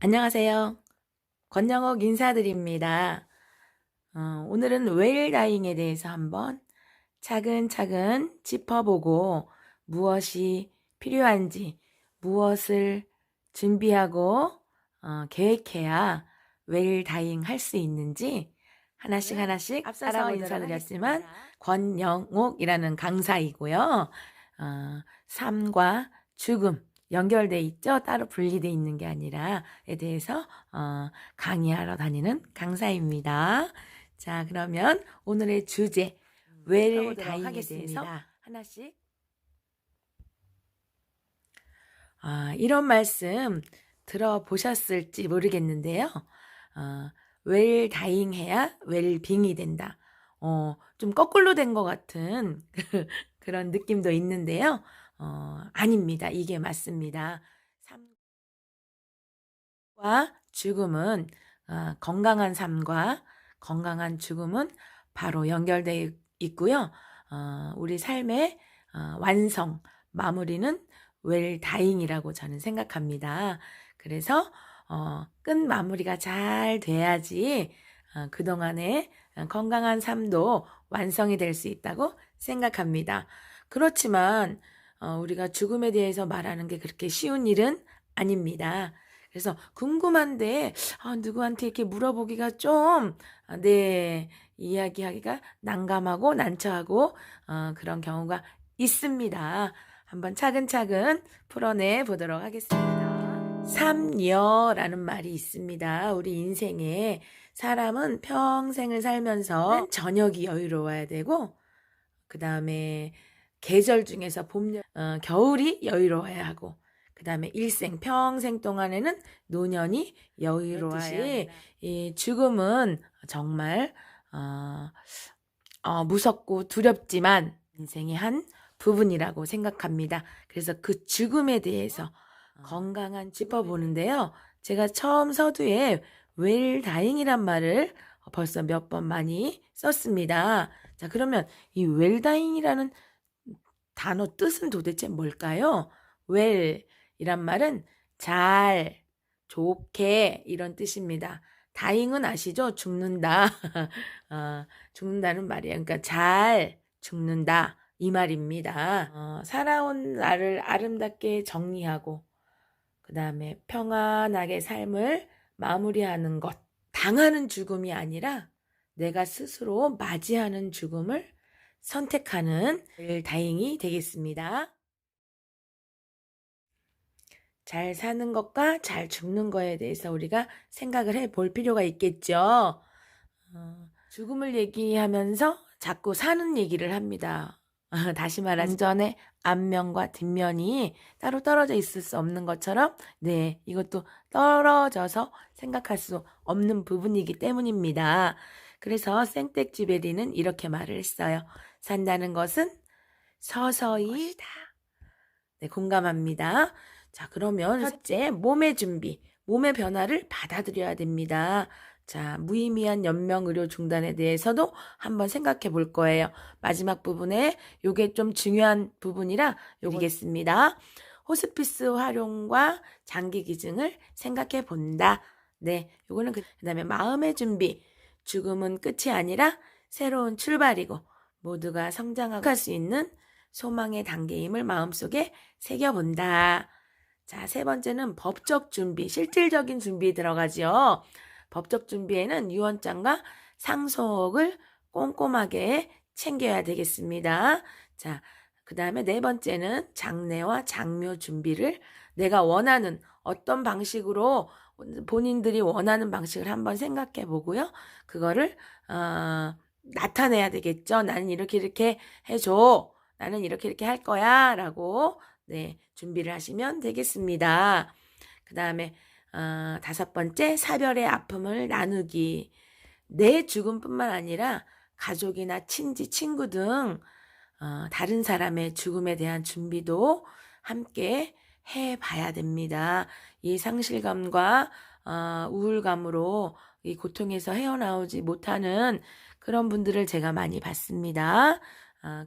안녕하세요. 권영옥 인사드립니다. 오늘은 웰다잉에 대해서 한번 차근차근 짚어보고 무엇이 필요한지, 무엇을 준비하고 계획해야 웰다잉 할 수 있는지 하나씩 앞서서 인사드렸지만 권영옥이라는 강사이고요. 삶과 죽음 연결돼 있죠. 따로 분리돼 있는 게 아니라에 대해서 강의하러 다니는 강사입니다. 자, 그러면 오늘의 주제 웰다잉에 대해서 하나씩 이런 말씀 들어보셨을지 모르겠는데요. 웰다잉 해야 웰빙이 된다. 좀 거꾸로 된 것 같은 그런 느낌도 있는데요. 아닙니다. 이게 맞습니다. 삶과 죽음은 건강한 삶과 건강한 죽음은 바로 연결되어 있고요. 우리 삶의 완성, 마무리는 웰다잉이라고 저는 생각합니다. 그래서 끝 마무리가 잘 돼야지 그동안의 건강한 삶도 완성이 될 수 있다고 생각합니다. 그렇지만 우리가 죽음에 대해서 말하는 게 그렇게 쉬운 일은 아닙니다. 그래서 궁금한데 누구한테 이렇게 물어보기가 좀 이야기하기가 난감하고 난처하고 그런 경우가 있습니다. 한번 차근차근 풀어내 보도록 하겠습니다. 삼여라는 말이 있습니다. 우리 인생에 사람은 평생을 살면서 저녁이 여유로워야 되고 그 다음에 계절 중에서 겨울이 여유로워야 하고 그 다음에 일생 평생 동안에는 노년이 여유로워야 한다. 이 죽음은 정말 무섭고 두렵지만 인생의 한 부분이라고 생각합니다. 그래서 그 죽음에 대해서 건강한 짚어보는데요. 제가 처음 서두에 웰다잉이란 말을 벌써 몇 번 많이 썼습니다. 자, 그러면 이 웰다잉이라는 단어 뜻은 도대체 뭘까요? 웰이란 말은 잘, 좋게 이런 뜻입니다. 다잉은 아시죠? 죽는다. 죽는다는 말이에요. 그러니까 잘 죽는다 이 말입니다. 살아온 나를 아름답게 정리하고 그 다음에 평안하게 삶을 마무리하는 것. 당하는 죽음이 아니라 내가 스스로 맞이하는 죽음을 선택하는 웰다잉이 되겠습니다. 잘 사는 것과 잘 죽는 거에 대해서 우리가 생각을 해볼 필요가 있겠죠. 죽음을 얘기하면서 자꾸 사는 얘기를 합니다. 다시 말하면 전에 앞면과 뒷면이 따로 떨어져 있을 수 없는 것처럼 이것도 떨어져서 생각할 수 없는 부분이기 때문입니다. 그래서 생텍쥐베리는 이렇게 말을 했어요. 산다는 것은 서서히다. 네, 공감합니다. 자, 그러면 첫째, 몸의 준비, 몸의 변화를 받아들여야 됩니다. 자, 무의미한 연명의료 중단에 대해서도 한번 생각해 볼 거예요. 마지막 부분에 요게 좀 중요한 부분이라 요기겠습니다. 호스피스 활용과 장기 기증을 생각해 본다. 네, 요거는 그다음에 마음의 준비. 죽음은 끝이 아니라 새로운 출발이고 모두가 성장하고 할 수 있는 소망의 단계임을 마음속에 새겨본다. 자, 세 번째는 법적 준비, 실질적인 준비 들어가죠. 법적 준비에는 유언장과 상속을 꼼꼼하게 챙겨야 되겠습니다. 자, 그 다음에 네 번째는 장례와 장묘 준비를 내가 원하는 어떤 방식으로 본인들이 원하는 방식을 한번 생각해 보고요. 그거를 나타내야 되겠죠. 나는 이렇게 해줘. 나는 이렇게 할 거야. 라고 준비를 하시면 되겠습니다. 그 다음에 다섯 번째, 사별의 아픔을 나누기. 내 죽음뿐만 아니라 가족이나 친구 등 다른 사람의 죽음에 대한 준비도 함께 해봐야 됩니다. 이 상실감과 우울감으로 이 고통에서 헤어나오지 못하는 그런 분들을 제가 많이 봤습니다.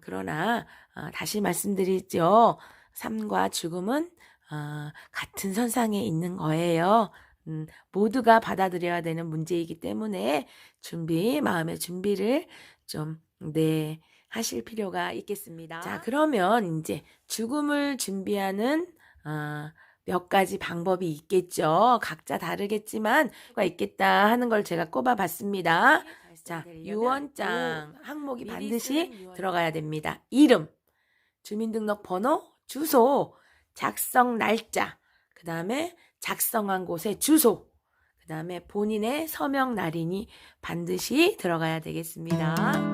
그러나 다시 말씀드리죠. 삶과 죽음은 같은 선상에 있는 거예요. 모두가 받아들여야 되는 문제이기 때문에 마음의 준비를 좀, 하실 필요가 있겠습니다. 자, 그러면 이제 죽음을 준비하는, 몇 가지 방법이 있겠죠. 각자 다르겠지만, 가 있겠다 하는 걸 제가 꼽아봤습니다. 자, 유언장 항목이 반드시 들어가야 됩니다. 이름, 주민등록번호, 주소, 작성 날짜, 그 다음에 작성한 곳의 주소, 그 다음에 본인의 서명 날인이 반드시 들어가야 되겠습니다.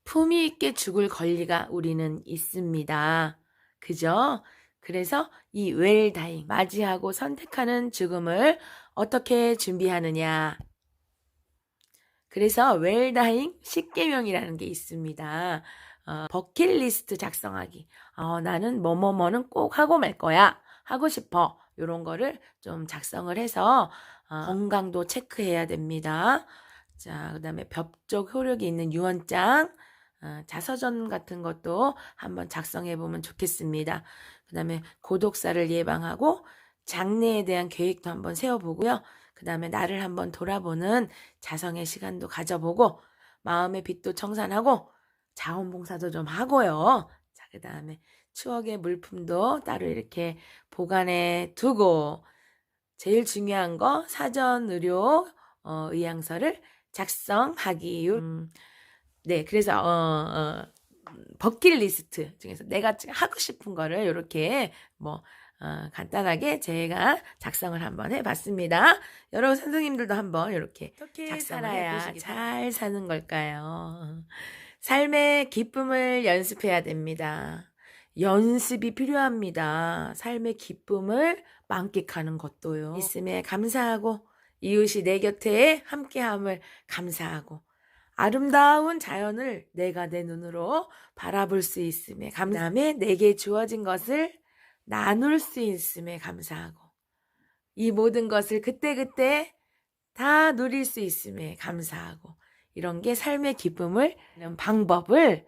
품위 있게 죽을 권리가 우리는 있습니다. 그죠? 그래서 이 웰다잉, 맞이하고 선택하는 죽음을 어떻게 준비하느냐. 그래서 웰다잉 10계명이라는 게 있습니다. 버킷리스트 작성하기. 나는 뭐뭐뭐는 꼭 하고 말 거야. 하고 싶어. 이런 거를 좀 작성을 해서 건강도 체크해야 됩니다. 자, 그 다음에 법적 효력이 있는 유언장, 자서전 같은 것도 한번 작성해 보면 좋겠습니다. 그 다음에 고독사를 예방하고 장래에 대한 계획도 한번 세워보고요. 그 다음에 나를 한번 돌아보는 자성의 시간도 가져보고 마음의 빛도 청산하고 자원봉사도 좀 하고요. 자, 그 다음에 추억의 물품도 따로 이렇게 보관해 두고 제일 중요한 거 사전 의료 의향서를 작성하기. 네, 그래서 버킷리스트 중에서 내가 하고 싶은 거를 이렇게 간단하게 제가 작성을 한번 해봤습니다. 여러분 선생님들도 한번 이렇게 어떻게 살아야 잘 사는 걸까요? 삶의 기쁨을 연습해야 됩니다. 연습이 필요합니다. 삶의 기쁨을 만끽하는 것도요. 있음에 감사하고 이웃이 내 곁에 함께함을 감사하고 아름다운 자연을 내가 내 눈으로 바라볼 수 있음에 감사함에 내게 주어진 것을 나눌 수 있음에 감사하고 이 모든 것을 그때그때 다 누릴 수 있음에 감사하고 이런 게 삶의 기쁨을 방법을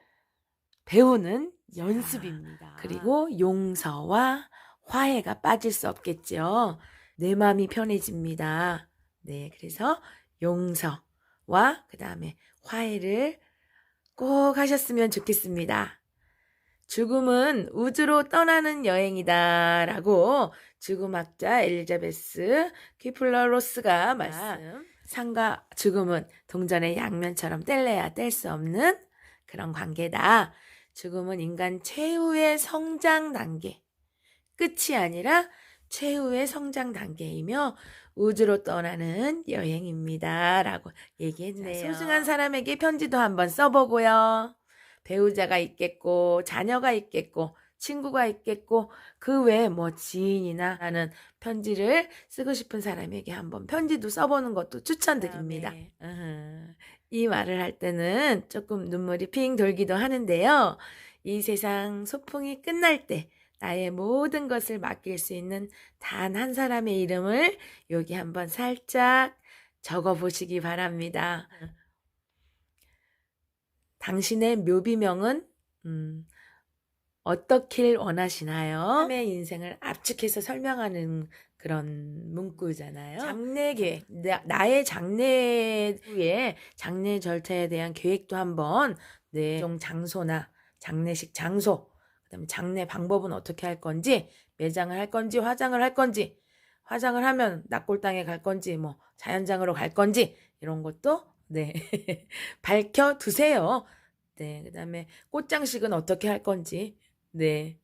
배우는 연습입니다. 그리고 용서와 화해가 빠질 수 없겠죠. 내 마음이 편해집니다. 네, 그래서 용서와 그 다음에 화해를 꼭 하셨으면 좋겠습니다. 죽음은 우주로 떠나는 여행이다 라고 죽음학자 엘리자베스 퀴플러 로스가 말씀. 삶과 죽음은 동전의 양면처럼 뗄래야 뗄 수 없는 그런 관계다. 죽음은 인간 최후의 성장 단계, 끝이 아니라 최후의 성장 단계이며 우주로 떠나는 여행입니다 라고 얘기했네요. 소중한 사람에게 편지도 한번 써보고요. 배우자가 있겠고 자녀가 있겠고 친구가 있겠고 그 외에 지인이나 하는 편지를 쓰고 싶은 사람에게 한번 편지도 써보는 것도 추천드립니다. 이 말을 할 때는 조금 눈물이 핑 돌기도 하는데요. 이 세상 소풍이 끝날 때 나의 모든 것을 맡길 수 있는 단 한 사람의 이름을 여기 한번 살짝 적어보시기 바랍니다. 당신의 묘비명은 어떻길 원하시나요? 삶의 인생을 압축해서 설명하는 그런 문구잖아요. 장례계, 나의 장례 후에 장례 절차에 대한 계획도 한번 장소나 장례식 장소, 그다음에 장례 방법은 어떻게 할 건지, 매장을 할 건지, 화장을 할 건지, 화장을 하면 낙골당에 갈 건지, 자연장으로 갈 건지 이런 것도 밝혀두세요. 네, 그 다음에 꽃장식은 어떻게 할 건지,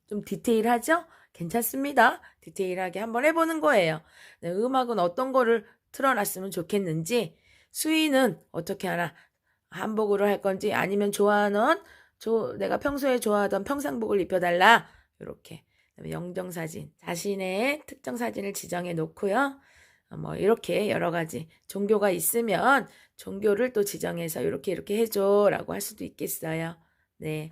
좀 디테일하죠? 괜찮습니다. 디테일하게 한번 해보는 거예요. 음악은 어떤 거를 틀어놨으면 좋겠는지, 수위는 어떻게 하나, 한복으로 할 건지, 아니면 내가 평소에 좋아하던 평상복을 입혀달라. 이렇게. 그다음에 영정사진, 자신의 특정 사진을 지정해 놓고요. 이렇게 여러 가지 종교가 있으면 종교를 또 지정해서 이렇게 해줘 라고 할 수도 있겠어요. 네.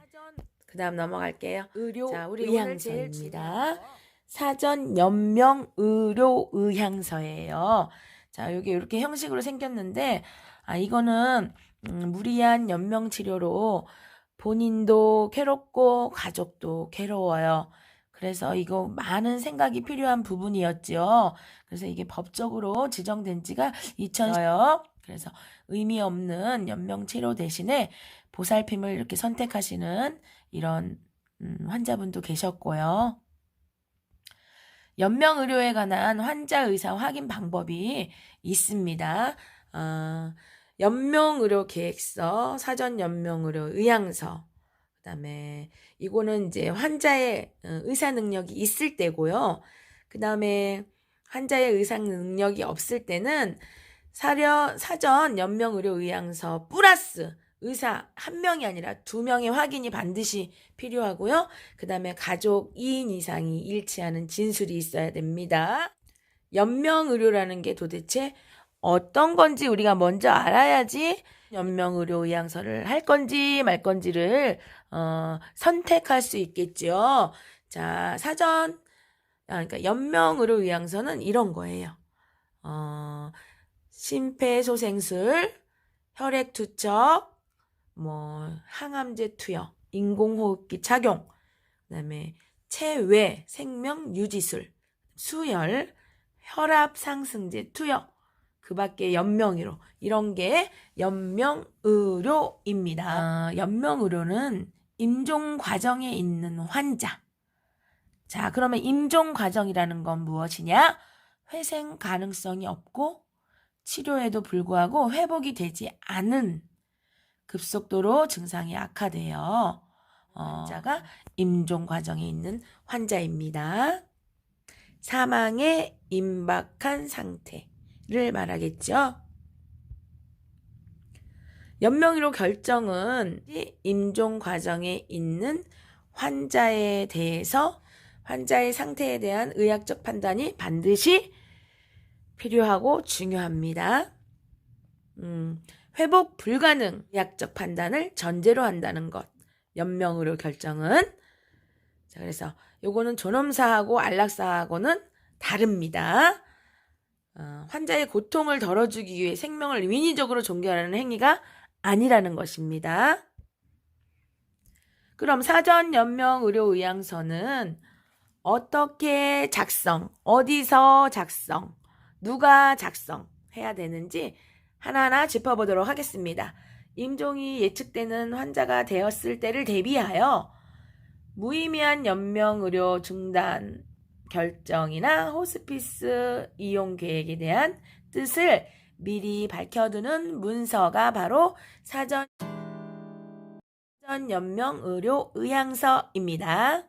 그 다음 넘어갈게요. 자, 우리 의향서입니다. 사전 연명 의료 의향서예요. 자, 여기 이렇게 형식으로 생겼는데, 이거는 무리한 연명 치료로 본인도 괴롭고 가족도 괴로워요. 그래서 이거 많은 생각이 필요한 부분이었죠. 그래서 이게 법적으로 지정된 지가 2000년이요. 그래서 의미 없는 연명 치료 대신에 보살핌을 이렇게 선택하시는 이런 환자분도 계셨고요. 연명의료에 관한 환자 의사 확인 방법이 있습니다. 연명의료 계획서, 사전 연명의료 의향서, 그 다음에 이거는 이제 환자의 의사 능력이 있을 때고요. 그 다음에 환자의 의사 능력이 없을 때는 사전 연명의료 의향서 플러스 의사 1명이 아니라 2명의 확인이 반드시 필요하고요. 그 다음에 가족 2인 이상이 일치하는 진술이 있어야 됩니다. 연명의료라는 게 도대체 어떤 건지 우리가 먼저 알아야지 연명의료 의향서를 할 건지 말 건지를 선택할 수 있겠죠. 자, 그러니까 연명의료 의향서는 이런 거예요. 심폐소생술, 혈액투척, 항암제 투여, 인공호흡기 착용, 그다음에 체외 생명유지술, 수혈, 혈압상승제 투여, 그 밖에 연명의료, 이런 게 연명의료입니다. 연명의료는 임종 과정에 있는 환자. 자, 그러면 임종 과정이라는 건 무엇이냐? 회생 가능성이 없고 치료에도 불구하고 회복이 되지 않은 급속도로 증상이 악화되어 환자가 임종 과정에 있는 환자입니다. 사망에 임박한 상태를 말하겠죠. 연명의료 결정은 임종 과정에 있는 환자에 대해서 환자의 상태에 대한 의학적 판단이 반드시 필요하고 중요합니다. 회복 불가능 의학적 판단을 전제로 한다는 것. 연명의료 결정은. 자, 그래서 요거는 존엄사하고 안락사하고는 다릅니다. 환자의 고통을 덜어주기 위해 생명을 인위적으로 종결하는 행위가 아니라는 것입니다. 그럼 사전 연명의료 의향서는 어떻게 작성, 어디서 작성, 누가 작성해야 되는지 하나하나 짚어보도록 하겠습니다. 임종이 예측되는 환자가 되었을 때를 대비하여 무의미한 연명의료 중단 결정이나 호스피스 이용 계획에 대한 뜻을 미리 밝혀두는 문서가 바로 사전 연명의료 의향서입니다.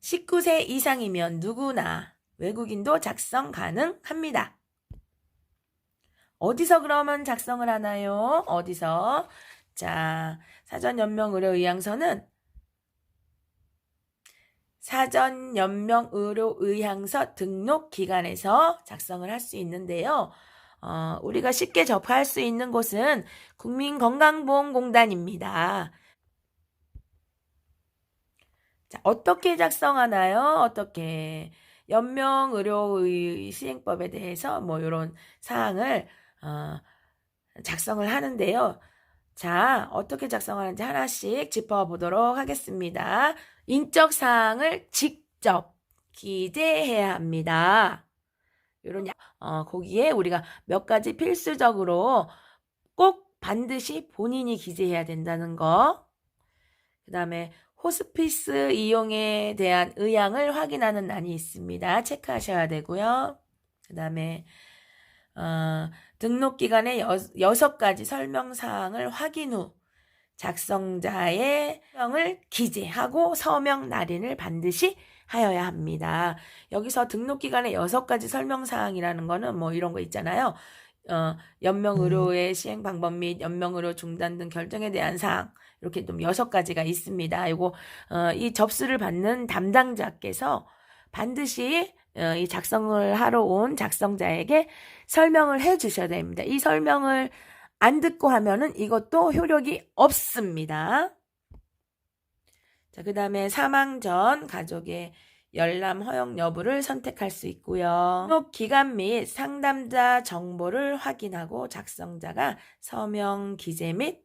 19세 이상이면 누구나 외국인도 작성 가능합니다. 어디서 그러면 작성을 하나요? 어디서? 자, 사전연명의료의향서는 사전연명의료의향서 등록기관에서 작성을 할 수 있는데요. 우리가 쉽게 접할 수 있는 곳은 국민건강보험공단입니다. 자, 어떻게 작성하나요? 어떻게? 연명의료의 시행법에 대해서 이런 사항을 작성을 하는데요. 자, 어떻게 작성하는지 하나씩 짚어보도록 하겠습니다. 인적 사항을 직접 기재해야 합니다. 거기에 우리가 몇 가지 필수적으로 꼭 반드시 본인이 기재해야 된다는 거. 그 다음에 호스피스 이용에 대한 의향을 확인하는 난이 있습니다. 체크하셔야 되고요. 그 다음에 등록기간의 6가지 설명사항을 확인 후 작성자의 서명을 기재하고 서명 날인을 반드시 하여야 합니다. 여기서 등록기간의 6가지 설명사항이라는 거는 이런 거 있잖아요. 연명의료의 시행 방법 및 연명의료 중단 등 결정에 대한 사항, 이렇게 좀 6가지가 있습니다. 이거 이 접수를 받는 담당자께서 반드시 이 작성을 하러 온 작성자에게 설명을 해 주셔야 됩니다. 이 설명을 안 듣고 하면은 이것도 효력이 없습니다. 자, 그 다음에 사망 전 가족의 열람 허용 여부를 선택할 수 있고요. 등록 기간 및 상담자 정보를 확인하고 작성자가 서명 기재 및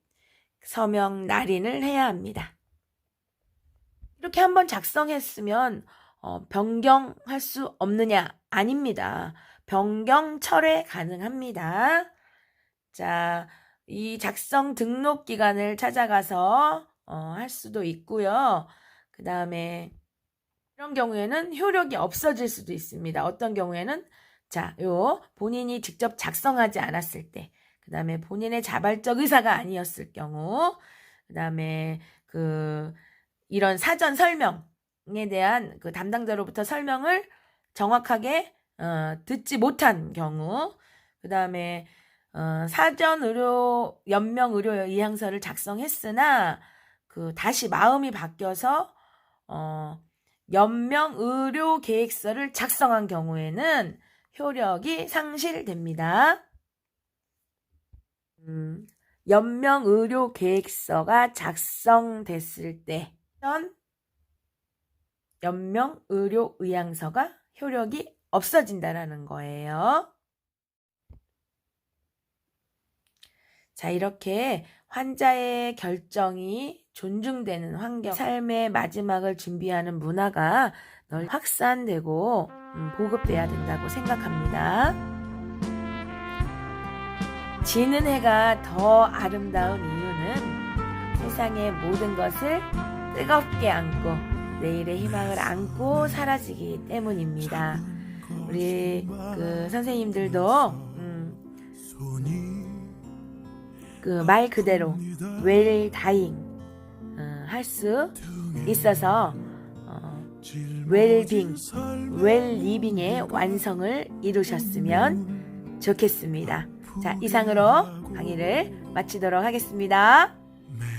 서명 날인을 해야 합니다. 이렇게 한번 작성했으면 변경할 수 없느냐? 아닙니다. 변경 철회 가능합니다. 자, 이 작성 등록 기간을 찾아가서 할 수도 있고요. 그 다음에 이런 경우에는 효력이 없어질 수도 있습니다. 어떤 경우에는 자, 본인이 직접 작성하지 않았을 때, 그 다음에 본인의 자발적 의사가 아니었을 경우, 그 다음에 이런 사전 설명에 대한 그 담당자로부터 설명을 정확하게 듣지 못한 경우, 그 다음에 사전 연명 의료 의향서를 작성했으나 다시 마음이 바뀌어서 연명 의료 계획서를 작성한 경우에는 효력이 상실됩니다. 연명 의료 계획서가 작성됐을 때 연명 의료 의향서가 효력이 없어진다라는 거예요. 자, 이렇게 환자의 결정이 존중되는 환경, 삶의 마지막을 준비하는 문화가 널리 확산되고 보급돼야 된다고 생각합니다. 지는 해가 더 아름다운 이유는 세상의 모든 것을 뜨겁게 안고 내일의 희망을 안고 사라지기 때문입니다. 우리 선생님들도 말 그대로 웰 다잉 할 수 있어서 웰빙, 웰리빙의 완성을 이루셨으면 좋겠습니다. 자, 이상으로 강의를 마치도록 하겠습니다.